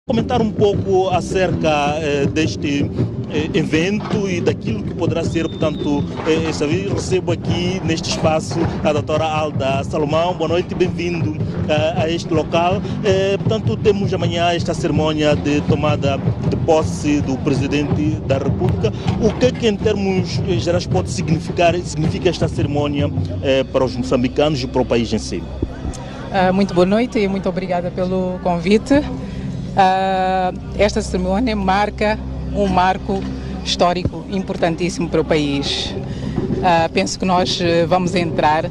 Comentar um pouco acerca deste evento e daquilo que poderá ser, portanto, recebo aqui neste espaço a doutora Alda Salomão. Boa noite, bem-vindo a este local. Portanto, temos amanhã esta cerimónia de tomada de posse do Presidente da República. O que em termos gerais pode significa esta cerimónia para os moçambicanos e para o país em si? Muito boa noite e muito obrigada pelo convite. Esta cerimônia marca um marco histórico importantíssimo para o país. Penso que nós vamos entrar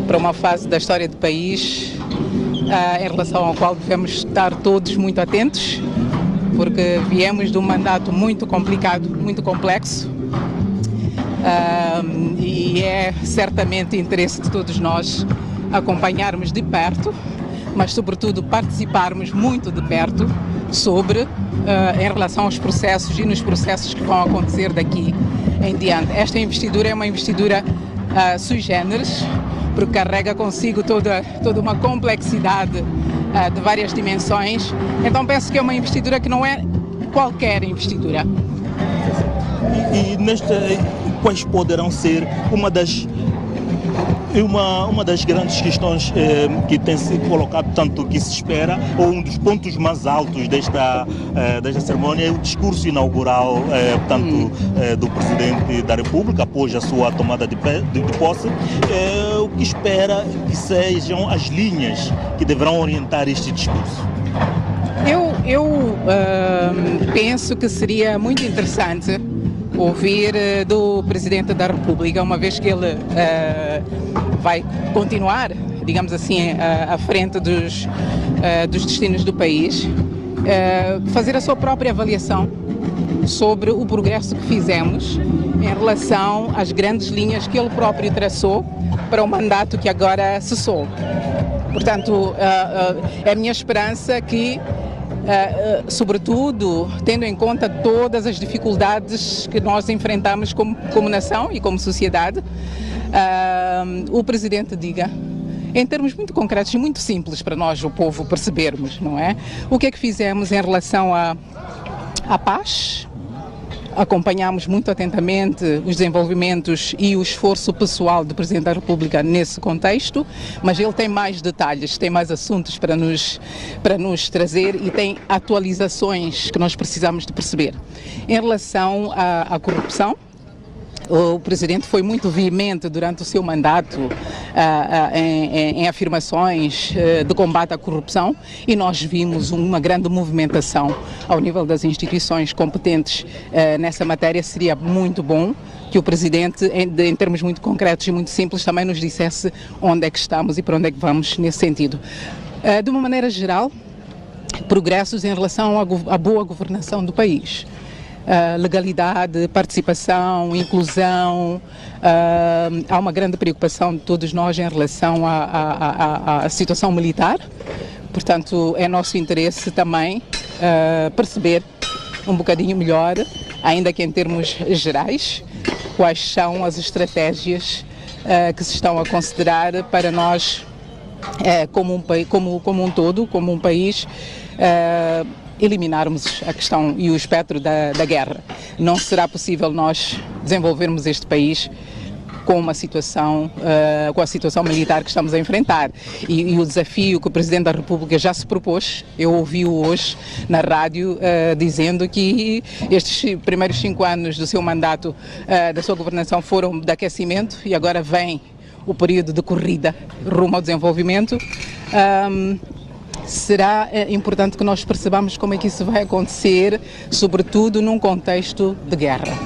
para uma fase da história do país em relação ao qual devemos estar todos muito atentos, porque viemos de um mandato muito complicado, muito complexo, e é certamente interesse de todos nós acompanharmos de perto, mas sobretudo participarmos muito de perto sobre, em relação aos processos e nos processos que vão acontecer daqui em diante. Esta investidura é uma investidura sui generis, porque carrega consigo toda uma complexidade de várias dimensões. Então penso que é uma investidura que não é qualquer investidura. E quais poderão ser uma das grandes questões que tem sido colocado, tanto que se espera, ou um dos pontos mais altos desta cerimónia é o discurso inaugural do Presidente da República, após a sua tomada de posse. O que espera que sejam as linhas que deverão orientar este discurso? Eu penso que seria muito interessante ouvir do Presidente da República, uma vez que ele vai continuar, digamos assim, à frente dos destinos do país, fazer a sua própria avaliação sobre o progresso que fizemos em relação às grandes linhas que ele próprio traçou para o mandato que agora cessou. Portanto, é a minha esperança que, sobretudo tendo em conta todas as dificuldades que nós enfrentamos como nação e como sociedade, o Presidente diga, em termos muito concretos e muito simples para nós, o povo, percebermos, não é? O que é que fizemos em relação à paz. Acompanhamos muito atentamente os desenvolvimentos e o esforço pessoal do Presidente da República nesse contexto, mas ele tem mais detalhes, tem mais assuntos para nos trazer e tem atualizações que nós precisamos de perceber. Em relação à corrupção, o Presidente foi muito veemente durante o seu mandato em afirmações de combate à corrupção, e nós vimos uma grande movimentação ao nível das instituições competentes nessa matéria. Seria muito bom que o Presidente, em termos muito concretos e muito simples, também nos dissesse onde é que estamos e para onde é que vamos nesse sentido. De uma maneira geral, progressos em relação à boa governação do país. Legalidade, participação, inclusão. Há uma grande preocupação de todos nós em relação à situação militar. Portanto, é nosso interesse também perceber um bocadinho melhor, ainda que em termos gerais, quais são as estratégias que se estão a considerar para nós, como um todo, como um país, eliminarmos a questão e o espectro da guerra. Não será possível nós desenvolvermos este país com a situação militar que estamos a enfrentar. E o desafio que o Presidente da República já se propôs, eu ouvi-o hoje na rádio dizendo que estes primeiros 5 anos do seu mandato, da sua governação, foram de aquecimento e agora vem o período de corrida rumo ao desenvolvimento. Será importante que nós percebamos como é que isso vai acontecer, sobretudo num contexto de guerra.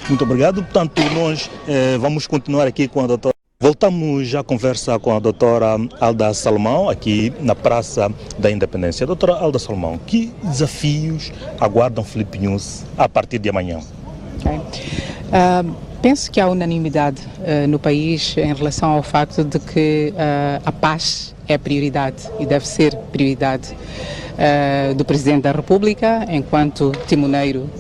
Muito obrigado. Portanto, nós vamos continuar aqui com a doutora. Voltamos à conversa com a doutora Alda Salomão, aqui na Praça da Independência. Doutora Alda Salomão, que desafios aguardam Filipe News a partir de amanhã? Penso que há unanimidade no país em relação ao facto de que a paz é prioridade e deve ser prioridade do Presidente da República enquanto timoneiro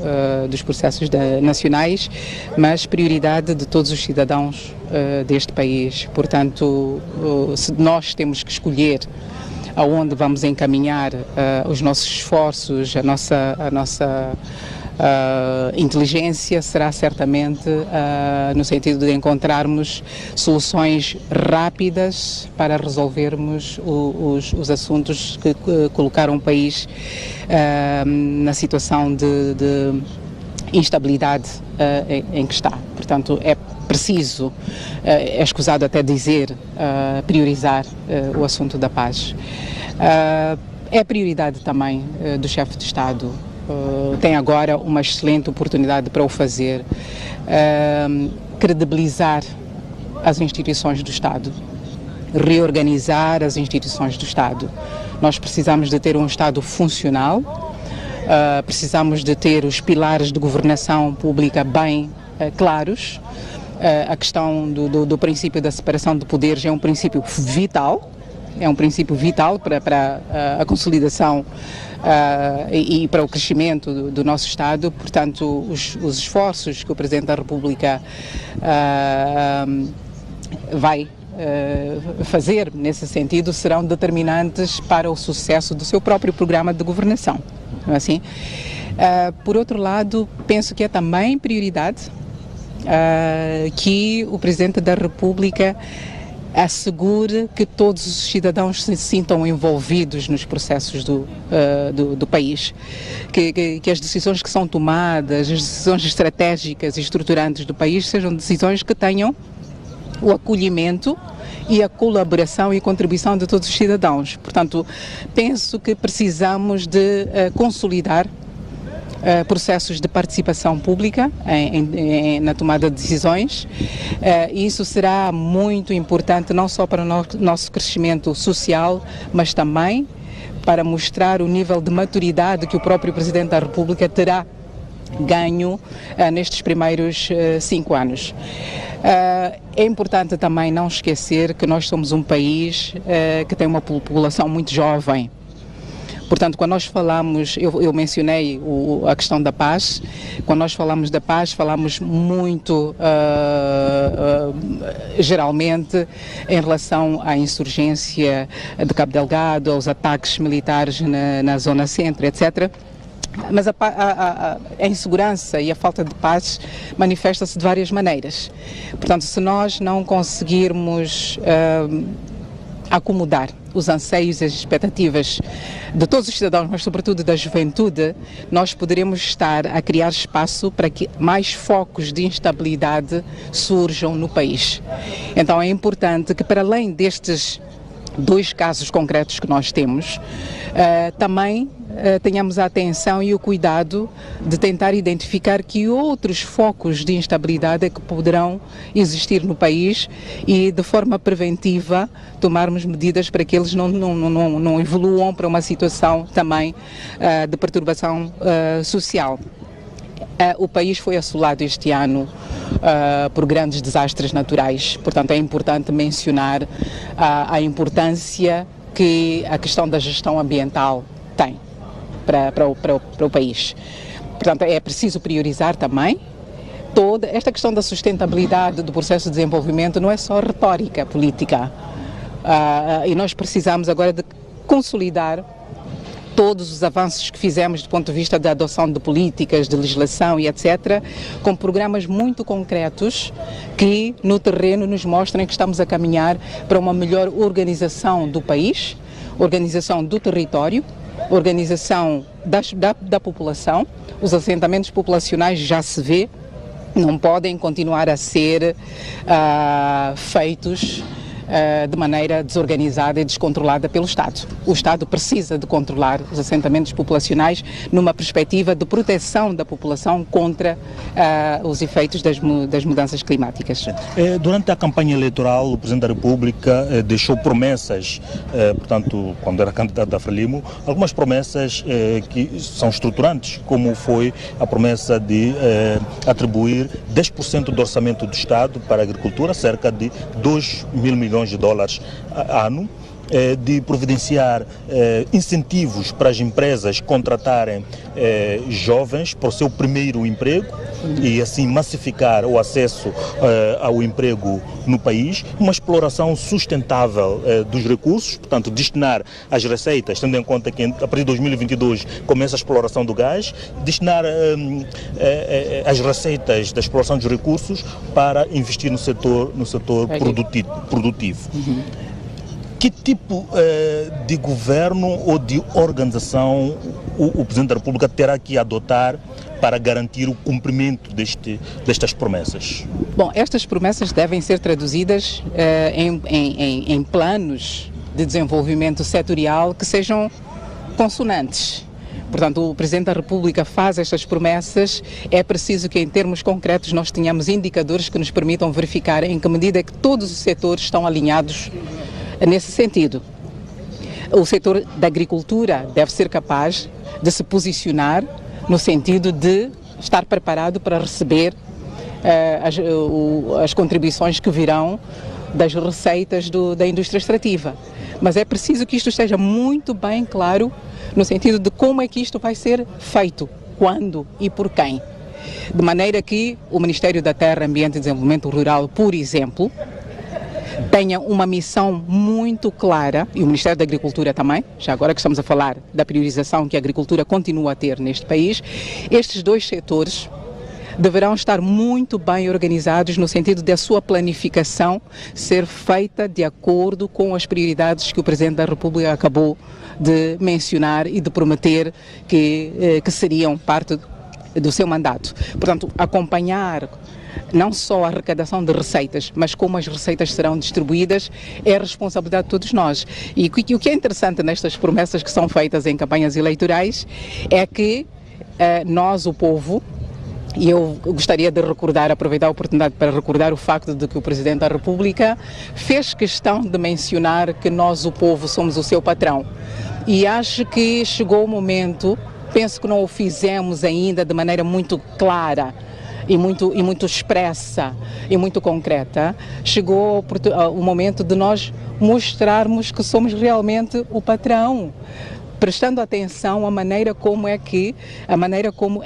dos processos nacionais, mas prioridade de todos os cidadãos deste país. Portanto, se nós temos que escolher aonde vamos encaminhar os nossos esforços, a nossa inteligência será certamente no sentido de encontrarmos soluções rápidas para resolvermos os assuntos que colocaram o país na situação de instabilidade em que está. Portanto, é preciso, é escusado até dizer, priorizar o assunto da paz. É prioridade também do chefe de Estado. Tem agora uma excelente oportunidade para o fazer, credibilizar as instituições do Estado, reorganizar as instituições do Estado. Nós precisamos de ter um Estado funcional, precisamos de ter os pilares de governação pública bem claros. A questão do princípio da separação de poderes é um princípio vital. É um princípio vital para a consolidação e para o crescimento do nosso Estado. Portanto, os esforços que o Presidente da República vai fazer nesse sentido serão determinantes para o sucesso do seu próprio programa de governação. Não é assim? Por outro lado, penso que é também prioridade que o Presidente da República assegure que todos os cidadãos se sintam envolvidos nos processos do país, que as decisões que são tomadas, as decisões estratégicas e estruturantes do país sejam decisões que tenham o acolhimento e a colaboração e contribuição de todos os cidadãos. Portanto, penso que precisamos de consolidar processos de participação pública na tomada de decisões. Isso será muito importante não só para o nosso crescimento social, mas também para mostrar o nível de maturidade que o próprio Presidente da República terá ganho nestes primeiros 5 anos. É importante também não esquecer que nós somos um país que tem uma população muito jovem. Portanto, quando nós falamos, eu mencionei a questão da paz, quando nós falamos da paz, falamos muito, geralmente, em relação à insurgência de Cabo Delgado, aos ataques militares na zona centro, etc. Mas a insegurança e a falta de paz manifesta-se de várias maneiras. Portanto, se nós não conseguirmos acomodar os anseios e as expectativas de todos os cidadãos, mas sobretudo da juventude, nós poderemos estar a criar espaço para que mais focos de instabilidade surjam no país. Então é importante que, para além destes 2 casos concretos que nós temos, também tenhamos a atenção e o cuidado de tentar identificar que outros focos de instabilidade é que poderão existir no país e, de forma preventiva, tomarmos medidas para que eles não evoluam para uma situação também de perturbação social. O país foi assolado este ano por grandes desastres naturais, portanto é importante mencionar a importância que a questão da gestão ambiental tem para o país. Portanto, é preciso priorizar também toda esta questão da sustentabilidade do processo de desenvolvimento. Não é só retórica política, e nós precisamos agora de consolidar todos os avanços que fizemos do ponto de vista da adoção de políticas, de legislação e etc., com programas muito concretos que no terreno nos mostrem que estamos a caminhar para uma melhor organização do país, organização do território, organização da população. Os assentamentos populacionais já se vê, não podem continuar a ser feitos de maneira desorganizada e descontrolada pelo Estado. O Estado precisa de controlar os assentamentos populacionais numa perspectiva de proteção da população contra os efeitos das mudanças climáticas. Durante a campanha eleitoral, o Presidente da República deixou promessas, portanto, quando era candidato a Frelimo, algumas promessas que são estruturantes, como foi a promessa de atribuir 10% do orçamento do Estado para a agricultura, cerca de 2 mil milhões de dólares ano, de providenciar incentivos para as empresas contratarem jovens para o seu primeiro emprego e assim massificar o acesso ao emprego no país, uma exploração sustentável dos recursos, portanto destinar as receitas, tendo em conta que a partir de 2022 começa a exploração do gás, destinar as receitas da exploração dos recursos para investir no setor produtivo. Que tipo de governo ou de organização o Presidente da República terá que adotar para garantir o cumprimento destas promessas? Bom, estas promessas devem ser traduzidas em planos de desenvolvimento setorial que sejam consonantes. Portanto, o Presidente da República faz estas promessas, é preciso que em termos concretos nós tenhamos indicadores que nos permitam verificar em que medida é que todos os setores estão alinhados nesse sentido. O setor da agricultura deve ser capaz de se posicionar no sentido de estar preparado para receber as contribuições que virão das receitas da indústria extrativa. Mas é preciso que isto esteja muito bem claro no sentido de como é que isto vai ser feito, quando e por quem. De maneira que o Ministério da Terra, Ambiente e Desenvolvimento Rural, por exemplo, tenha uma missão muito clara, e o Ministério da Agricultura também, já agora que estamos a falar da priorização que a agricultura continua a ter neste país, estes dois setores deverão estar muito bem organizados no sentido da sua planificação ser feita de acordo com as prioridades que o Presidente da República acabou de mencionar e de prometer que seriam parte do seu mandato. Portanto, acompanhar não só a arrecadação de receitas, mas como as receitas serão distribuídas, é a responsabilidade de todos nós. E o que é interessante nestas promessas que são feitas em campanhas eleitorais é que nós, o povo, e eu gostaria de aproveitar a oportunidade para recordar o facto de que o Presidente da República fez questão de mencionar que nós, o povo, somos o seu patrão. E acho que chegou o momento, penso que não o fizemos ainda de maneira muito clara, e muito expressa e muito concreta, chegou o momento de nós mostrarmos que somos realmente o patrão, prestando atenção à maneira como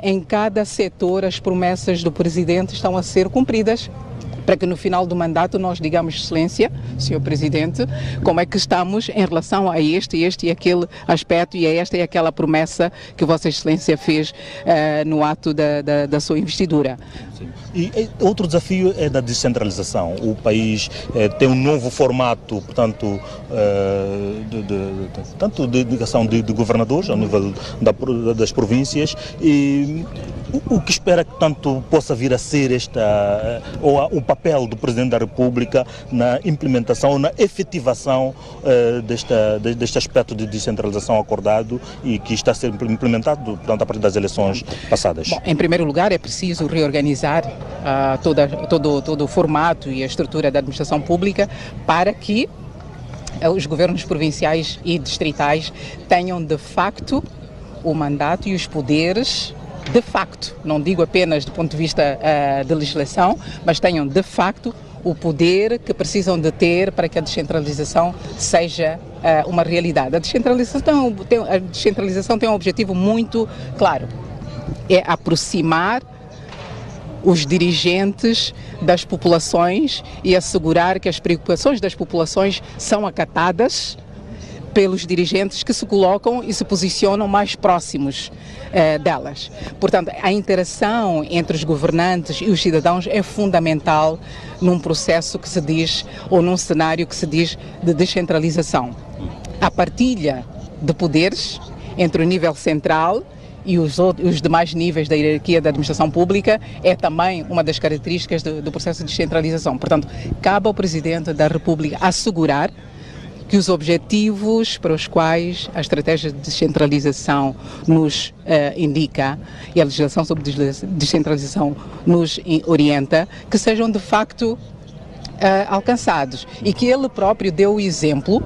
em cada setor as promessas do Presidente estão a ser cumpridas, para que no final do mandato nós digamos, Excelência, Sr. Presidente, como é que estamos em relação a este e aquele aspecto e a esta e aquela promessa que Vossa Excelência fez no ato da sua investidura. Sim. E outro desafio é da descentralização. O país tem um novo formato, portanto, tanto de ligação de governadores ao nível das províncias, e o que espera que tanto possa vir a ser o papel do Presidente da República na implementação, na efetivação deste aspecto de descentralização acordado e que está a ser implementado, portanto, a partir das eleições passadas? Bom, em primeiro lugar, é preciso reorganizar todo o formato e a estrutura da administração pública para que os governos provinciais e distritais tenham de facto o mandato e os poderes de facto, não digo apenas do ponto de vista de legislação, mas tenham de facto o poder que precisam de ter para que a descentralização seja uma realidade. A descentralização tem um objetivo muito claro, é aproximar os dirigentes das populações e assegurar que as preocupações das populações são acatadas pelos dirigentes que se colocam e se posicionam mais próximos delas. Portanto, a interação entre os governantes e os cidadãos é fundamental num processo que se diz, ou num cenário que se diz de descentralização. A partilha de poderes entre o nível central e os demais níveis da hierarquia da administração pública é também uma das características do processo de descentralização. Portanto, cabe ao Presidente da República assegurar que os objetivos para os quais a estratégia de descentralização nos indica e a legislação sobre descentralização nos orienta, que sejam de facto alcançados e que ele próprio deu o exemplo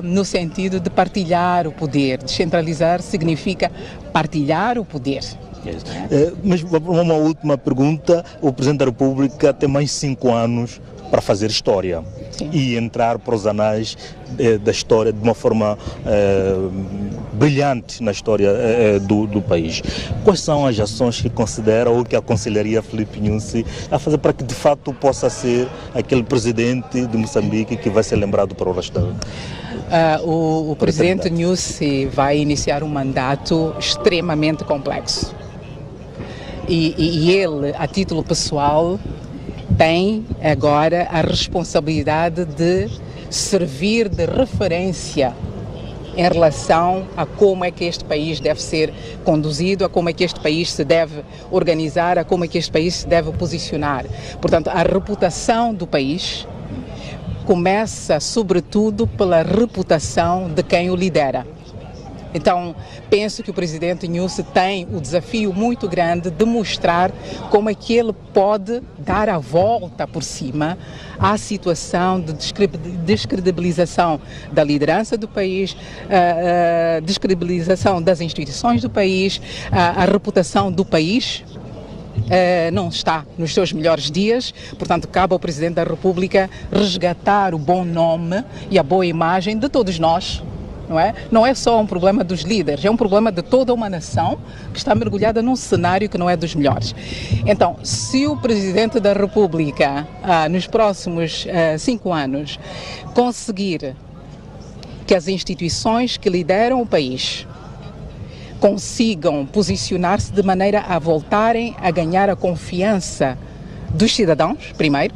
no sentido de partilhar o poder. Descentralizar significa partilhar o poder. Mas uma última pergunta: o Presidente da República tem mais 5 anos para fazer história. Sim. E entrar para os anais da história de uma forma brilhante na história do país. Quais são as ações que considera ou que aconselharia Filipe Nyusi a fazer para que de fato possa ser aquele presidente de Moçambique que vai ser lembrado para o resto da vida? O presidente Nyusi vai iniciar um mandato extremamente complexo. E ele, a título pessoal, tem agora a responsabilidade de servir de referência em relação a como é que este país deve ser conduzido, a como é que este país se deve organizar, a como é que este país se deve posicionar. Portanto, a reputação do país começa, sobretudo, pela reputação de quem o lidera. Então, penso que o presidente Nyusi tem o desafio muito grande de mostrar como é que ele pode dar a volta por cima à situação de descredibilização da liderança do país, descredibilização das instituições do país, a reputação do país. Não está nos seus melhores dias, portanto cabe ao Presidente da República resgatar o bom nome e a boa imagem de todos nós. Não é só um problema dos líderes, é um problema de toda uma nação que está mergulhada num cenário que não é dos melhores. Então, se o Presidente da República, nos próximos 5 anos, conseguir que as instituições que lideram o país consigam posicionar-se de maneira a voltarem a ganhar a confiança dos cidadãos, primeiro,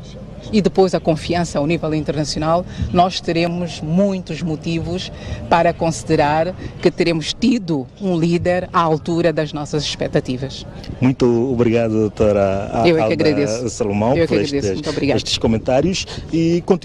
e depois a confiança ao nível internacional, nós teremos muitos motivos para considerar que teremos tido um líder à altura das nossas expectativas. Muito obrigado, doutora Eu é que agradeço. Salomão, Eu é que por agradeço. Muito obrigada. estes comentários e continuamos.